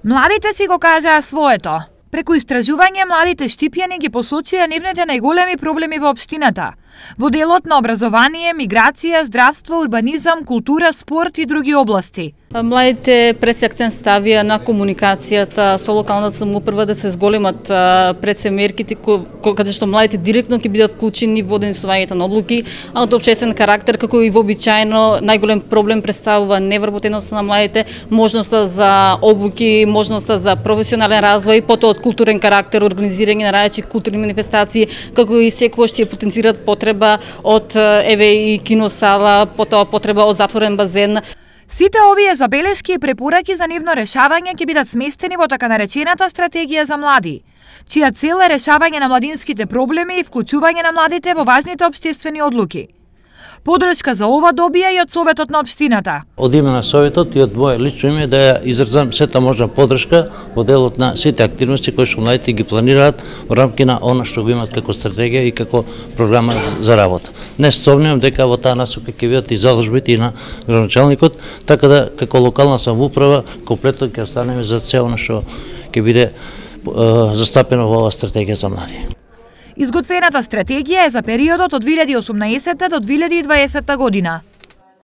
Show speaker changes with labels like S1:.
S1: Младите си го кажаа своето. Преку истражување, младите штипјани ги посочија нивните најголеми проблеми во општината. Во делот на образование, миграција, здравство, урбанизам, култура, спорт и други области.
S2: Младите пред се акцент ставија на комуникацијата со локалната самоуправа, да се зголемат пред се мерките каде што младите директно ќе бидат вклучени во донесувањето на одлуки, а од општествен карактер, како и вообичаено, најголем проблем представува невработеноста на младите, можноста за обуки, можноста за професионален развој, потоа од културен карактер, организирање на различни културни манифестации, како и секогаш ќе потенцираат потреба од и киносала, потоа потреба од затворен базен.
S1: Сите овие забелешки и препораки за нивно решавање ќе бидат сместени во така наречената стратегија за млади, чија цел е решавање на младинските проблеми и вклучување на младите во важните општествени одлуки. Подршка за ова добија и од Советот на општината.
S3: Од име на Советот и од моје лично име да ја изразам сета можна подршка во делот на сите активности кои што младите ги планираат во рамки на она што го имаат како стратегија и како програма за работа. Не сомневам дека во таа насока ќе бидат и заложбите и на градоначалникот, така да како локална самоуправа комплетно ќе останеме за цело што ќе биде застапено во оваа стратегија за млади.
S1: Изготвената стратегија е за периодот од 2018 до 2020 година.